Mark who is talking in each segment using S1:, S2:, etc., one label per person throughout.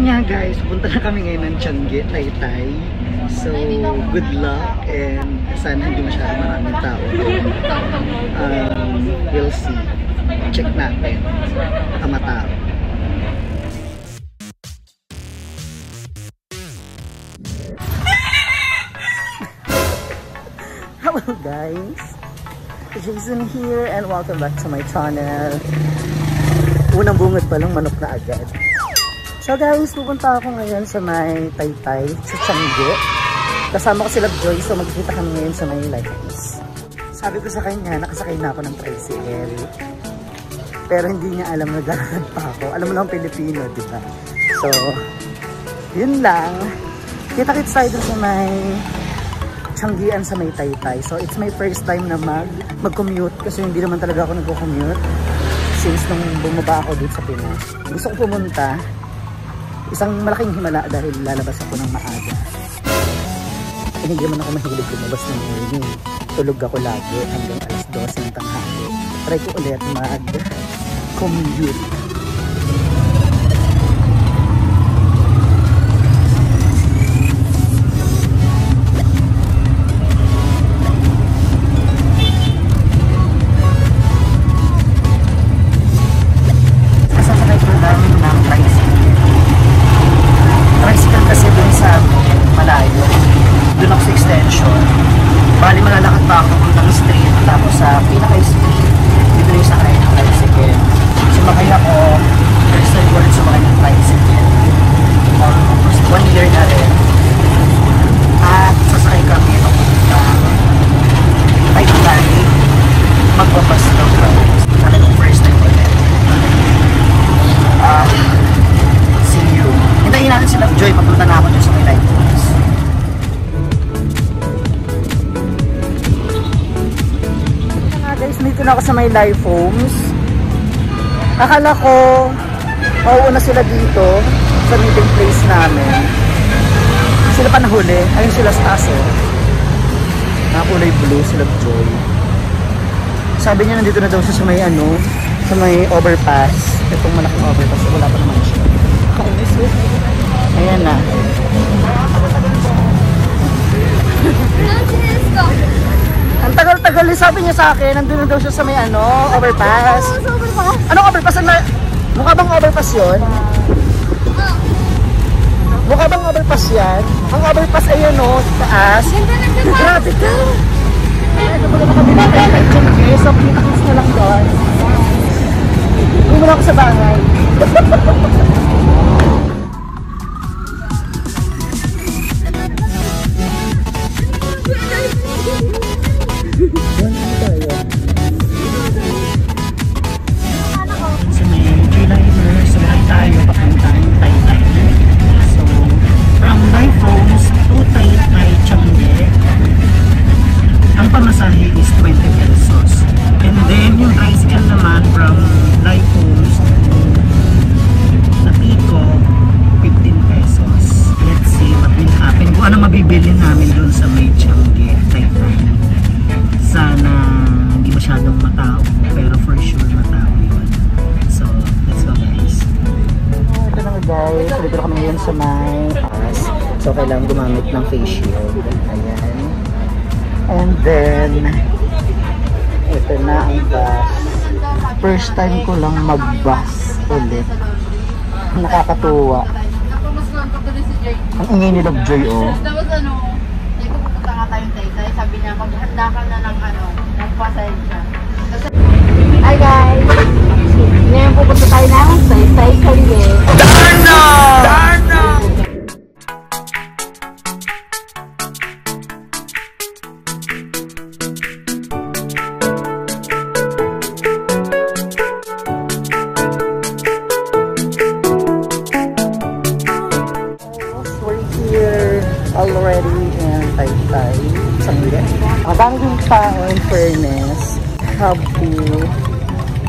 S1: yun nga guys, punta na kami ngayon ng Tiange, Taytay. So, good luck and sana hindi masyado maraming tao. We'll see. Check natin. Baka matao. Hello guys! Jason here and welcome back to my channel. Unang bungad pa lang, manok na agad. So guys, pupunta ako ngayon sa may Taytay, sa Tiange. Kasama ko si Lovejoy, so magkikita kami ngayon sa may Lighthouse. Sabi ko sa kanya, nakasakay na ako ng tricycle. Pero hindi niya alam na gagawin pa ako. Alam mo lang Pilipino, di ba? So, yun lang. Kita-kits tayo dun sa may Tianggean sa may Taytay. So, it's my first time na mag-commute kasi hindi naman talaga ako nag-commute since nung bumaba ako dito sa Pinas. Gusto ko pumunta. Isang malaking himala dahil lalabas ako ng maaga. Hindi naman ako mahilig lumabas ng morning. Tulog ako lagi hanggang alas 12 ng tanghali. Try ko ulit mag-commute. Dito na ako sa may live homes. Akala ko mauuna sila dito sa meeting place namin. Sila pa nahuli. Ayun sila sa taso. Nakakulay blue sila Joy. Sabi niya nandito na daw siya sa may sa may overpass. Itong malaking overpass. Wala pa naman siya. Ayan na. Ang tagal-tagal sabi niya sa akin, nandun na daw siya sa may overpass. Anong overpass? Mukha bang overpass yun? Mukha bang overpass yan? Ang overpass ay yun taas. Grabe ka! Ano ba naman kami na so kita-kits na lang doon. Uwi mo na ako sa bahay. Bibili namin doon sa may Tiange, Taytay. Sana hindi masyadong matao, pero for sure matao yun. So, let's go guys. Ito na guys, dito kami ngayon sa may pass. So, kailangan gumamit ng face shield. Ayan. And then, ito na ang bus. First time ko lang mag-bus ulit. Nakakatuwa. Ang ingay ni Lovejoy,
S2: Tapos dito pupunta nga tayong Taytay. Sabi niya, maghanda ka na ng ng pasensya. Hi guys! Ngayon pupunta tayo ng Taytay Tiange.
S1: Darna! Darna! Already in Taytay, Tiange. Ang dami yung tao, in fairness, have to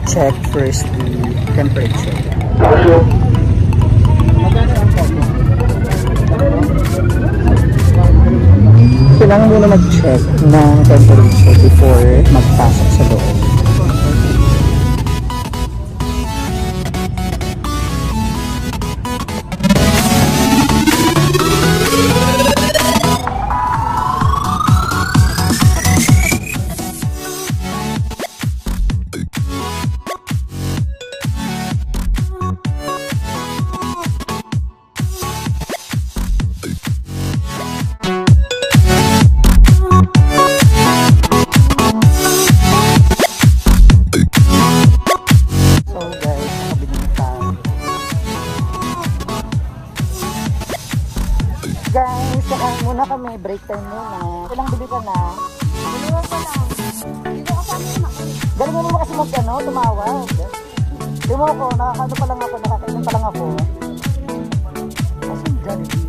S1: check first the temperature. Kailangan muna mag-check ng temperature before magpasok sa loob. guys, kakain muna kami. Break time muna. Ilang bili ka na?
S2: Dalawa pa lang. Hindi ko kasama na.
S1: Galing mo naman kasi tumawag. Di mo ako, nakakainom pa lang ako. Kasi Jollibee.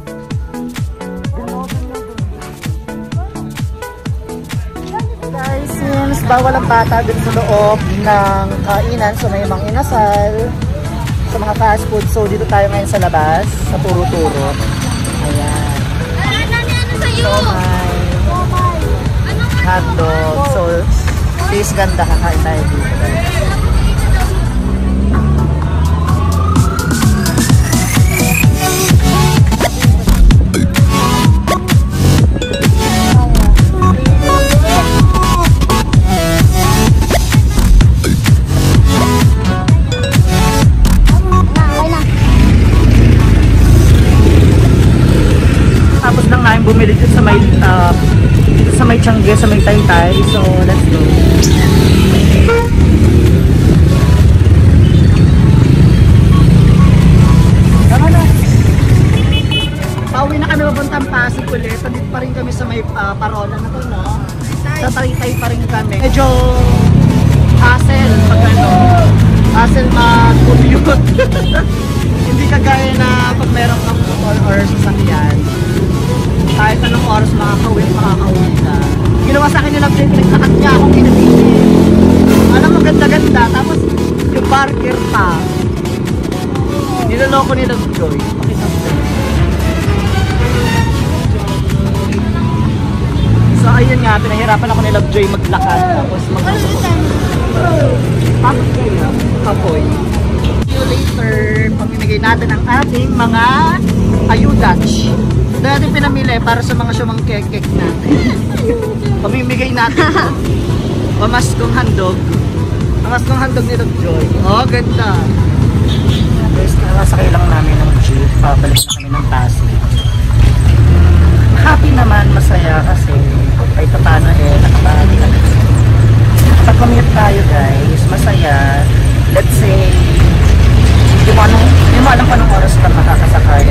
S1: Guys, since bawal ang bata dun sa loob ng kainan, so may mga inasal sa mga fast food. So dito tayo ngayon sa labas, sa Turo-Turo. Ayan. So may hotdog. So please ganda, kakain tayo dito guys. Bumili dito sa may Tiangge, sa may Taytay. So, let's go. Tama na. Pauwi na kami papuntang Pasig ulit. Nandito pa rin kami sa may parola na to, no? Sa Taytay pa rin kami. Medyo hassle pag hassle mag-commute. Hindi kagaya na pag meron kang motor or sasakyan. Kahit anong oras makakauwi ka. Ginawa sa akin nila, pinaglakat niya akong kinabili. Alam mo, ganda-ganda. Tapos yung barker pa. Niloloko nila Joy. Pakita mo. So ayun nga, pinahirapan ako nila Joy maglakad. Tapos mag-usap. Tapos kayo, kapoy. See you later. Pamimigay natin ang ating mga ayudach. Dati pinamili para sa mga siyamang kek-kek natin. Pamimigay natin. Pamaskong handog. Pamaskong handog ni Doc Joy. Oh, ganda. Guys, nakasakay lang namin ng jeep. Pabalik na kami ng Pasig. Happy naman, masaya kasi kahit paano nakabalik na. Kapag commute tayo guys, masaya. Let's say, hindi mo alam pa ng oras ka makakasakay.